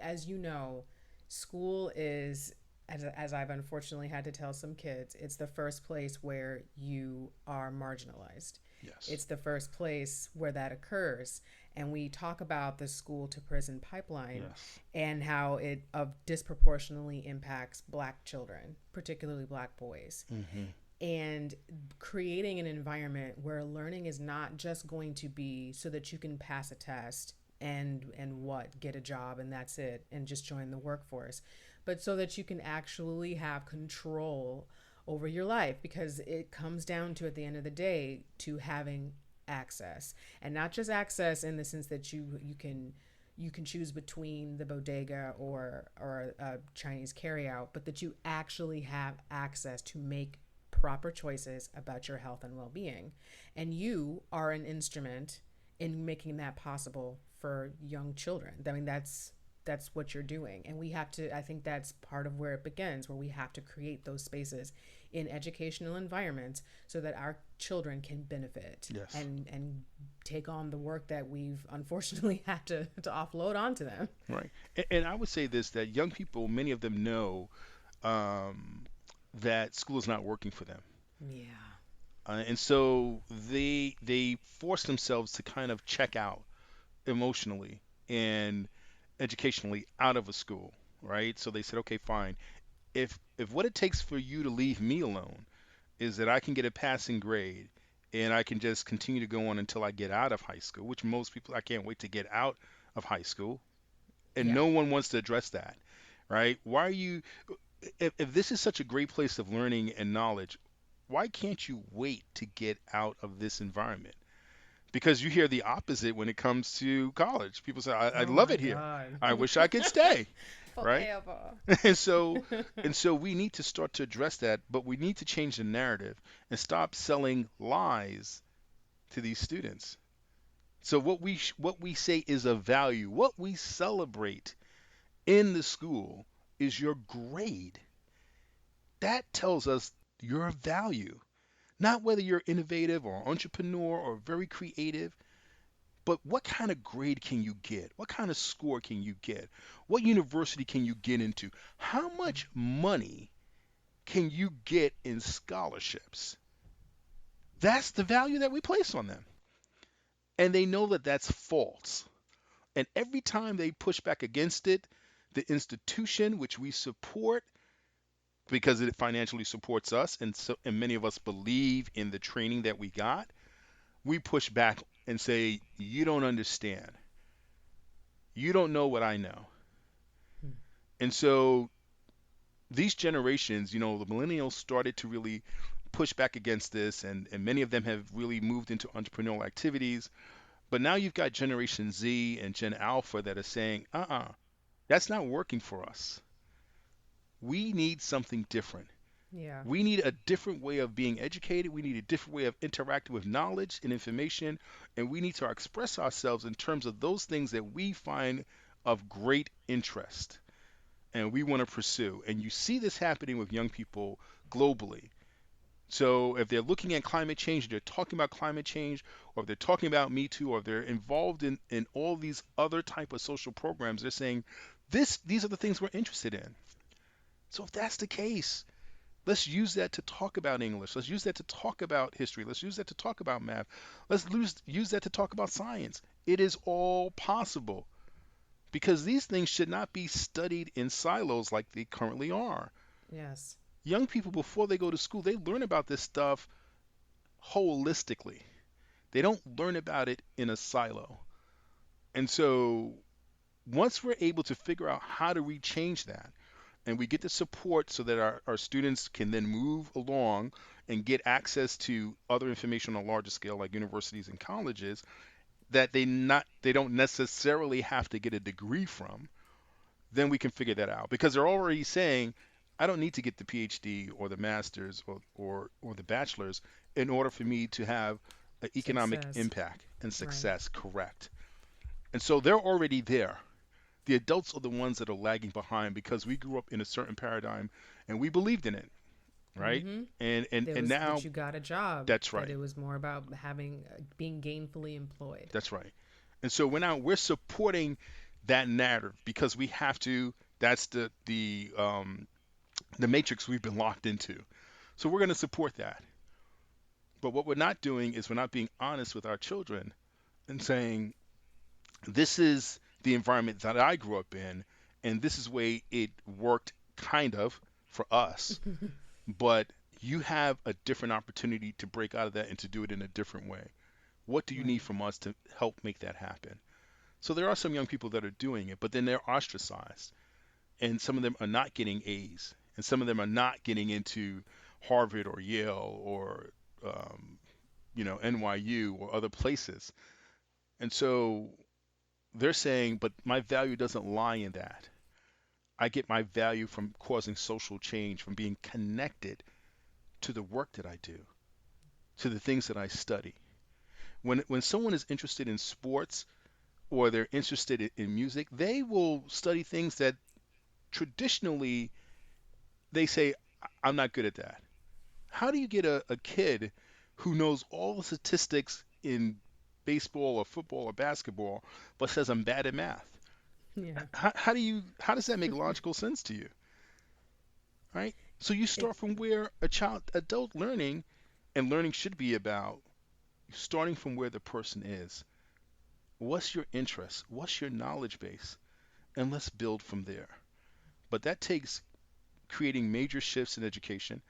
as you know, school is, as I've unfortunately had to tell some kids, it's the first place where you are marginalized. Yes. It's the first place where that occurs. And we talk about the school to prison pipeline Yes. and how it disproportionately impacts black children, particularly black boys. Hmm. And creating an environment where learning is not just going to be so that you can pass a test and what get a job and that's it and just join the workforce, but so that you can actually have control over your life, because it comes down to, at the end of the day, to having access, and not just access in the sense that you can choose between the bodega or a Chinese carryout, but that you actually have access to make proper choices about your health and well-being. And you are an instrument in making that possible for young children. I mean, that's what you're doing. And we have to, I think that's part of where it begins, where we have to create those spaces in educational environments so that our children can benefit Yes. and take on the work that we've unfortunately had to offload onto them. Right. And I would say this that young people, many of them know um, that school is not working for them. Yeah. And so they force themselves to kind of check out emotionally and educationally out of a school, right? So they said, okay, fine. If what it takes for you to leave me alone is that I can get a passing grade and I can just continue to go on until I get out of high school, which most people I can't wait to get out of high school, and Yeah. no one wants to address that, right? Why are you if this is such a great place of learning and knowledge, why can't you wait to get out of this environment? Because you hear the opposite when it comes to college. People say, I Oh love my it here. God. I wish I could stay, right? Forever. And so and so we need to start to address that, but we need to change the narrative and stop selling lies to these students. So what we say is a value, what we celebrate in the school is your grade. That tells us your value. Not whether you're innovative or entrepreneur or very creative, but what kind of grade can you get? What kind of score can you get? What university can you get into? How much money can you get in scholarships? That's the value that we place on them. And they know that that's false. And every time they push back against it, the institution which we support, because it financially supports us, and many of us believe in the training that we got, we push back and say, "You don't understand. You don't know what I know." Hmm. And so these generations, the millennials started to really push back against this, and many of them have really moved into entrepreneurial activities. But now you've got Generation Z and Gen Alpha that are saying, that's not working for us. We need something different. Yeah. We need a different way of being educated. We need a different way of interacting with knowledge and information. And we need to express ourselves in terms of those things that we find of great interest and we want to pursue. And you see this happening with young people globally. So if they're looking at climate change, they're talking about climate change, or if they're talking about Me Too, or if they're involved in all these other type of social programs, they're saying these are the things we're interested in. So if that's the case, let's use that to talk about English. Let's use that to talk about history. Let's use that to talk about math. Use that to talk about science. It is all possible because these things should not be studied in silos like they currently are. Yes. Young people, before they go to school, they learn about this stuff holistically. They don't learn about it in a silo. And so once we're able to figure out how do we change that, and we get the support so that our students can then move along and get access to other information on a larger scale like universities and colleges that they don't necessarily have to get a degree from, then we can figure that out because they're already saying I don't need to get the PhD or the master's or the bachelor's in order for me to have an economic Success. impact and Right. success. Correct. And so they're already there. The adults are the ones that are lagging behind because we grew up in a certain paradigm and we believed in it, right? Mm-hmm. There And was now that you got a job, that's that right. it was more about having being gainfully employed. That's right. And so we're supporting that narrative because we have to. That's the matrix we've been locked into. So we're going to support that. But what we're not doing is we're not being honest with our children and saying this is the environment that I grew up in, and this is the way it worked kind of for us. But you have a different opportunity to break out of that and to do it in a different way. What do you need Right. from us to help make that happen? So there are some young people that are doing it, but then they're ostracized, and some of them are not getting A's, and some of them are not getting into Harvard or Yale or um, NYU or other places. And so they're saying, but my value doesn't lie in that. I get my value from causing social change, from being connected to the work that I do, to the things that I study. When someone is interested in sports or they're interested in music, they will study things that traditionally they say, I'm not good at that. How do you get a kid who knows all the statistics in baseball or football or basketball, but says I'm bad at math? Yeah. How does that make logical sense to you, right? So you start It's from where a child adult learning and learning should be about starting from where the person is. What's your interest? What's your knowledge base? And let's build from there. But that takes creating major shifts in education.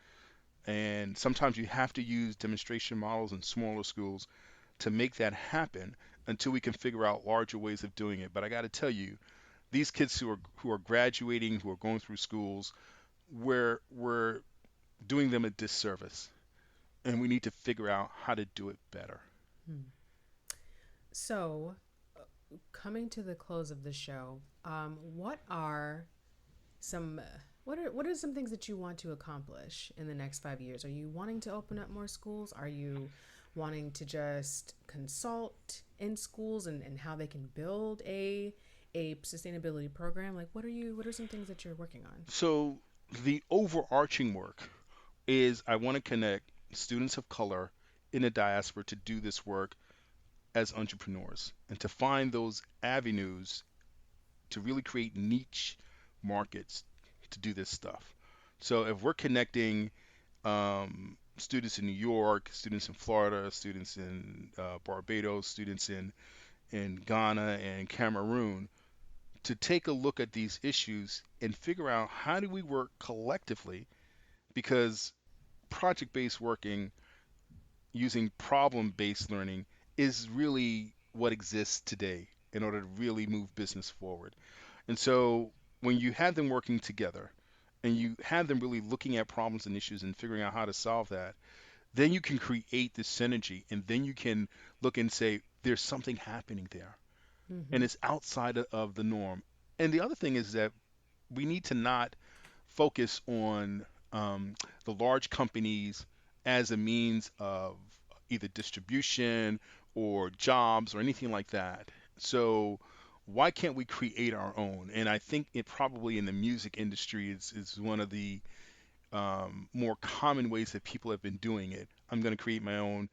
And sometimes you have to use demonstration models in smaller schools to make that happen until we can figure out larger ways of doing it. But I got to tell you, these kids who are graduating, who are going through schools, we're doing them a disservice, and we need to figure out how to do it better. hmm. So, coming to the close of the show, what are some what are some things that you want to accomplish in the next 5 years? Are you wanting to open up more schools? Are you wanting to just consult in schools and how they can build a sustainability program. Like what are some things that you're working on? So the overarching work is I want to connect students of color in the diaspora to do this work as entrepreneurs and to find those avenues to really create niche markets to do this stuff. So if we're connecting students in New York, students in Florida, students in Barbados, students in Ghana and Cameroon to take a look at these issues and figure out how do we work collectively because project-based working using problem-based learning is really what exists today in order to really move business forward. And so when you have them working together and you have them really looking at problems and issues and figuring out how to solve that, then you can create this synergy and then you can look and say, there's something happening there and Mm-hmm. it's outside of the norm. And the other thing is that we need to not focus on the large companies as a means of either distribution or jobs or anything like that. So why can't we create our own? And I think it probably in the music industry is one of the more common ways that people have been doing it. I'm going to create my own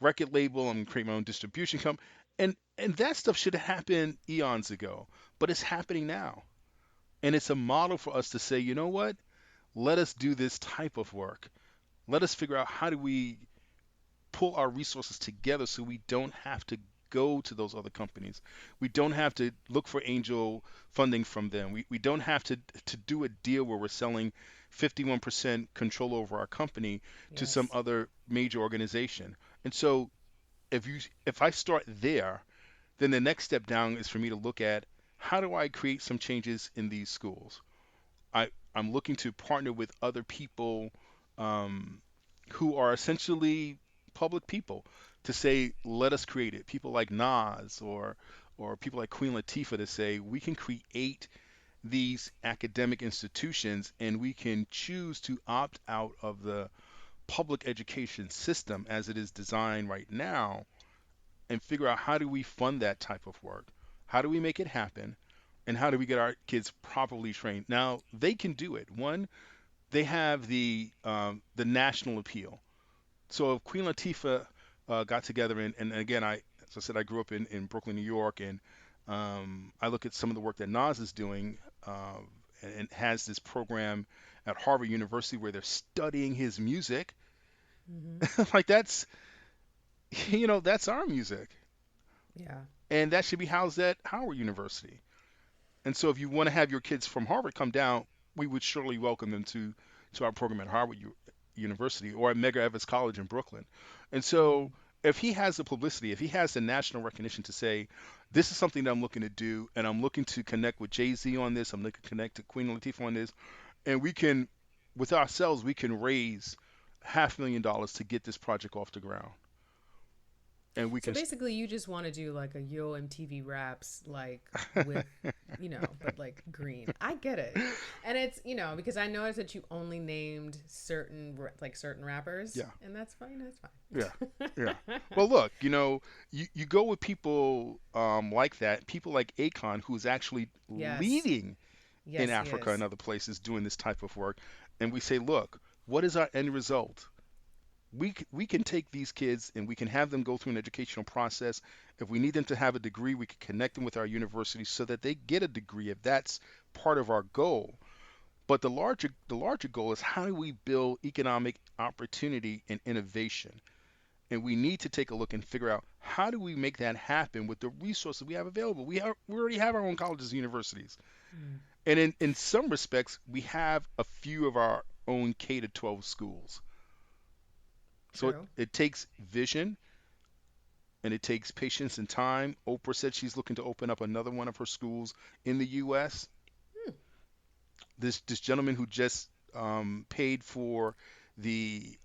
record label. I'm going to create my own distribution company. And that stuff should have happened eons ago, but it's happening now. And it's a model for us to say, you know what? Let us do this type of work. Let us figure out how do we pull our resources together so we don't have to go to those other companies. We don't have to look for angel funding from them. We don't have to do a deal where we're selling 51% control over our company to some Yes. other major organization. And so if I start there, then the next step down is for me to look at how do I create some changes in these schools. I'm looking to partner with other people um, who are essentially public people to say, let us create it. People like Nas or people like Queen Latifah to say we can create these academic institutions and we can choose to opt out of the public education system as it is designed right now and figure out how do we fund that type of work? How do we make it happen? And how do we get our kids properly trained? Now they can do it. One, they have the national appeal. So if Queen Latifah got together and again, as I said, I grew up in Brooklyn, New York, and I look at some of the work that Nas is doing, and has this program at Harvard University where they're studying his music. Mm-hmm. Like that's that's our music, Yeah. and that should be housed at Howard University. And so if you want to have your kids from Harvard come down, we would surely welcome them to our program at Harvard University or at Medgar Evers College in Brooklyn. And Mm. so if he has the publicity, if he has the national recognition to say, this is something that I'm looking to do, and I'm looking to connect with Jay-Z on this, I'm looking to connect to Queen Latifah on this, and we can, with ourselves, we can raise $500,000 to get this project off the ground. And we So can, basically, you just want to do like a Yo MTV Raps, like with, but like green. I get it, and it's because I noticed that you only named certain rappers, yeah. and that's fine. That's Yeah, yeah. fine. Well, look, you go with people like that, people like Akon, who's actually Yes, leading in yes, he Africa and is. other places doing this type of work, and we say, look, what is our end result? We can take these kids and we can have them go through an educational process. If we need them to have a degree, we can connect them with our university so that they get a degree if that's part of our goal. But the larger goal is how do we build economic opportunity and innovation? And we need to take a look and figure out how do we make that happen with the resources we have available. We already have our own colleges and universities, Mm, and in some respects, we have a few of our own K to 12 schools. So it, true. it takes vision and it takes patience and time. Oprah said she's looking to open up another one of her schools in the U.S. Hmm. This gentleman who just paid for the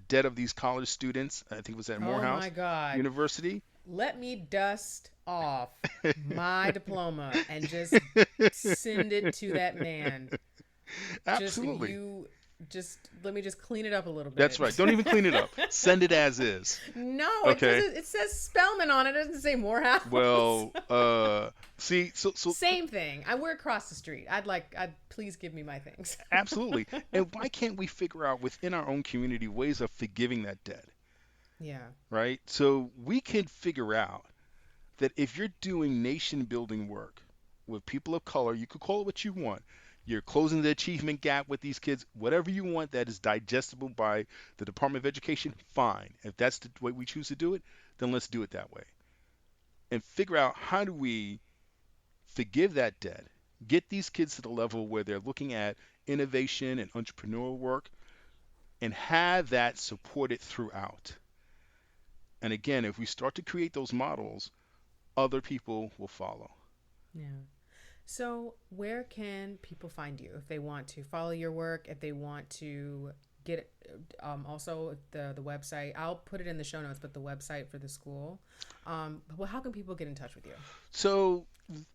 debt of these college students, I think it was at Oh my Morehouse God. University. Let me dust off my diploma and just send it to that man. Just Absolutely. Just let me just clean it up a little That's bit. right. Don't even clean it up. Send it as is. No, it Okay. doesn't. It says Spellman on it. It doesn't say Morehouse. Well, see, so Same thing. We're across the street. I'd please give me my things. absolutely. And why can't we figure out within our own community ways of forgiving that debt, Yeah. right? So we can figure out that if you're doing nation building work with people of color, you could call it what you want. You're closing the achievement gap with these kids, whatever you want that is digestible by the Department of Education, fine. If that's the way we choose to do it, then let's do it that way. And figure out how do we forgive that debt, get these kids to the level where they're looking at innovation and entrepreneurial work, and have that supported throughout. And again, if we start to create those models, other people will follow. Yeah. So, where can people find you if they want to follow your work, if they want to get also the website? I'll put it in the show notes, but the website for the school. Well, how can people get in touch with you? So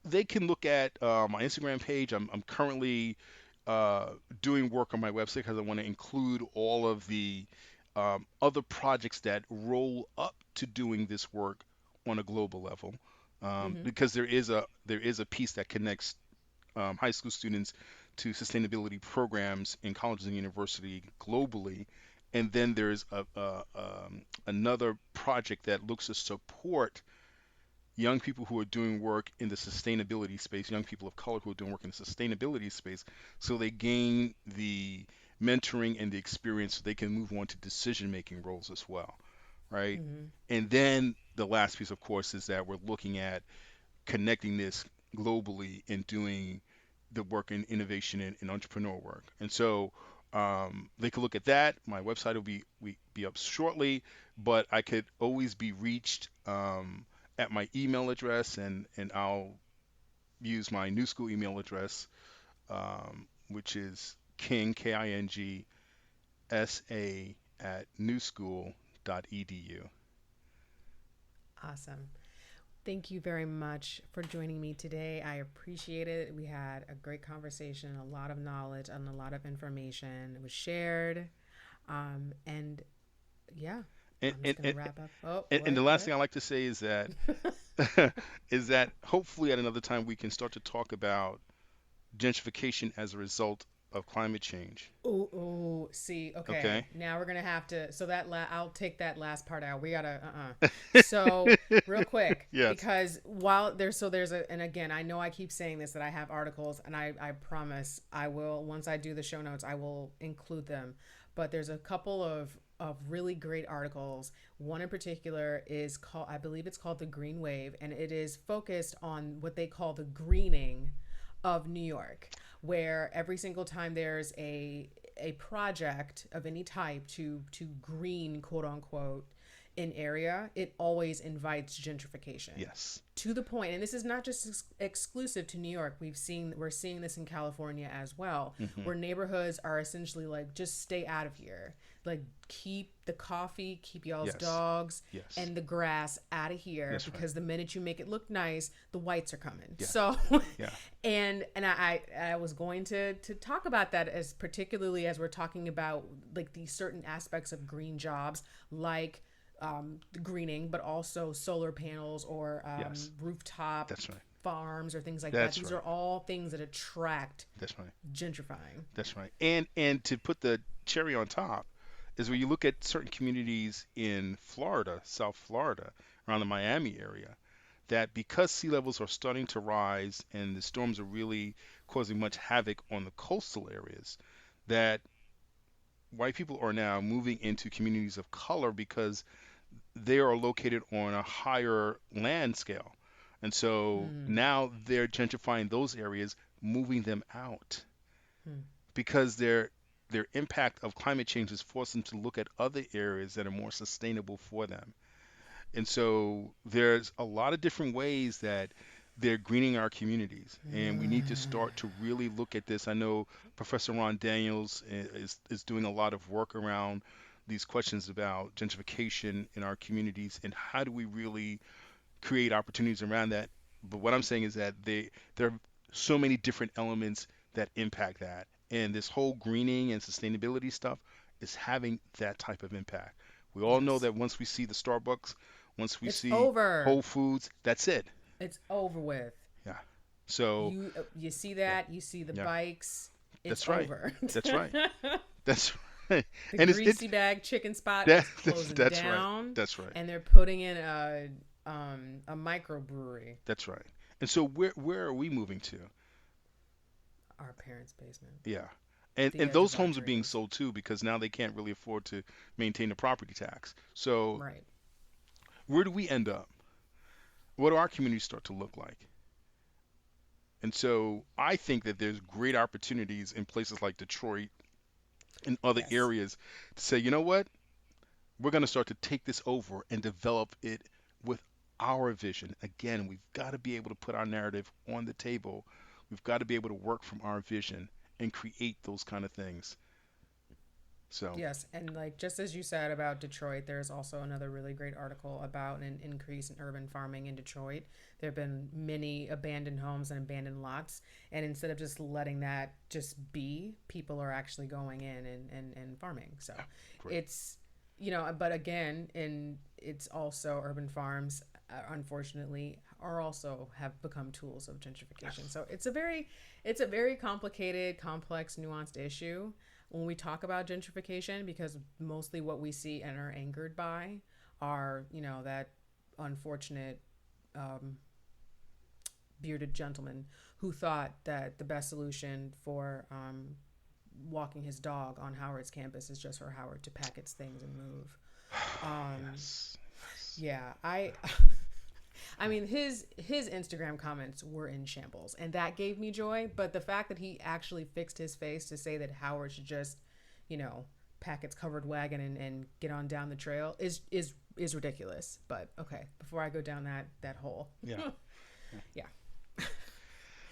they can look at my Instagram page. I'm currently uh, doing work on my website because I want to include all of the other projects that roll up to doing this work on a global level. Mm-hmm. Because there is a piece that connects high school students to sustainability programs in colleges and university globally. And then there's another project that looks to support young people who are doing work in the sustainability space, young people of color who are doing work in the sustainability space, so they gain the mentoring and the experience so they can move on to decision making roles as well, right? Mm-hmm. And then the last piece, of course, is that we're looking at connecting this globally and doing the work in innovation and entrepreneurial work. And so they could look at that. My website will be up shortly, but I could always be reached at my email address, and I'll use my new school email address, which is King KINGSA at newschool.edu. Awesome. Thank you very much for joining me today. I appreciate it. We had a great conversation, a lot of knowledge, and a lot of information was shared. And yeah, And, I'm just and, gonna and, wrap up. Oh, and the what? last What? thing I like to say is that is that hopefully at another time we can start to talk about gentrification as a result of climate change. Oh, oh, see, okay. Okay. Now we're gonna have to. So I'll take that last part out. We gotta. So real quick, Yes. because while there's a, and again, I know I keep saying this that I have articles, and I promise I will once I do the show notes, I will include them. But there's a couple of really great articles. One in particular is called, I believe it's called the Greenwave, and it is focused on what they call the greening of New York, where every single time there's a project of any type to green, quote unquote, an area, it always invites gentrification Yes. to the point, and this is not just exclusive to New York. We're seeing this in California as well, Hmm. where neighborhoods are essentially like, just stay out of here, like keep the coffee, keep y'all's Yes. dogs Yes. and the grass out of here, That's right. because the minute you make it look nice, the whites are coming. Yeah. So Yeah. and I was going to talk about that, as particularly as we're talking about like these certain aspects of green jobs, like greening, but also solar panels or Yes. rooftop That's right. farms or things like that. That's These right. are all things that attract That's right. gentrifying. That's right. And to put the cherry on top is when you look at certain communities in Florida, South Florida, around the Miami area, that because sea levels are starting to rise and the storms are really causing much havoc on the coastal areas, that white people are now moving into communities of color because they are located on a higher land scale. And so Hmm. now they're gentrifying those areas, moving them out Hmm. because their impact of climate change has forced them to look at other areas that are more sustainable for them. And so there's a lot of different ways that they're greening our communities, and we need to start to really look at this. I know Professor Ron Daniels is doing a lot of work around these questions about gentrification in our communities and how do we really create opportunities around that. But what I'm saying is that there are so many different elements that impact that. And this whole greening and sustainability stuff is having that type of impact. We all know Yes. that once we see the Starbucks, once we It's see over. Whole Foods, that's it. It's over with. Yeah. So, You see yeah, that, you see the yeah, bikes. It's that's right. over. That's right. That's right. The And it's greasy bag chicken spot that is closing that's right. down, That's right. and they're putting in a microbrewery. That's right. And so where are we moving to? Our parents' basement, Yeah. the And edge those of our homes are being dreams. sold too because now they can't really afford to maintain the property tax. So Right. where do we end up? What do our communities start to look like? And so I think that there's great opportunities in places like Detroit and other Yes. areas to say, you know what? We're going to start to take this over and develop it with our vision. Again, we've got to be able to put our narrative on the table. We've got to be able to work from our vision and create those kind of things. So, Yes, and like just as you said about Detroit, there's also another really great article about an increase in urban farming in Detroit. There have been many abandoned homes and abandoned lots, and instead of just letting that just be, people are actually going in and farming. So yeah, great. it's, but again, and it's also urban farms, unfortunately, are also have become tools of gentrification. So it's a very complicated, complex, nuanced issue when we talk about gentrification, because mostly what we see and are angered by are, that unfortunate um, bearded gentleman who thought that the best solution for walking his dog on Howard's campus is just for Howard to pack its things and move. Um, Yes. Yes. yeah, I mean, his Instagram comments were in shambles, and that gave me joy. But the fact that he actually fixed his face to say that Howard should just, pack its covered wagon and get on down the trail is ridiculous. But okay, before I go down that hole, Yeah. yeah,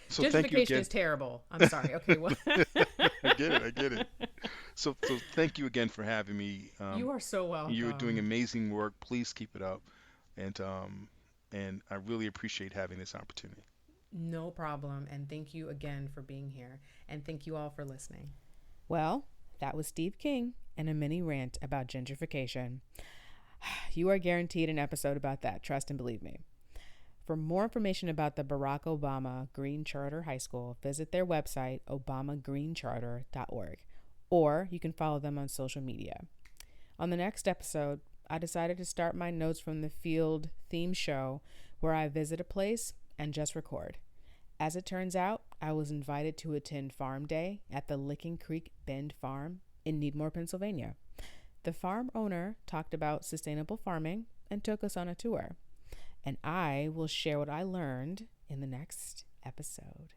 So thank you gentrification again. is terrible. I'm sorry. Okay, well, I get it. I get it. So thank you again for having me. you are so You're doing welcome. amazing work. Please keep it up. And I really appreciate having this opportunity. No problem, and thank you again for being here, and thank you all for listening. Well, that was Steve King and a mini rant about gentrification. You are guaranteed an episode about that, trust and believe me. For more information about the Barack Obama Green Charter High School, visit their website, obamagreencharter.org, or you can follow them on social media. On the next episode, I decided to start my Notes from the Field theme show where I visit a place and just record. As it turns out, I was invited to attend Farm Day at the Licking Creek Bend Farm in Needmore, Pennsylvania. The farm owner talked about sustainable farming and took us on a tour. And I will share what I learned in the next episode.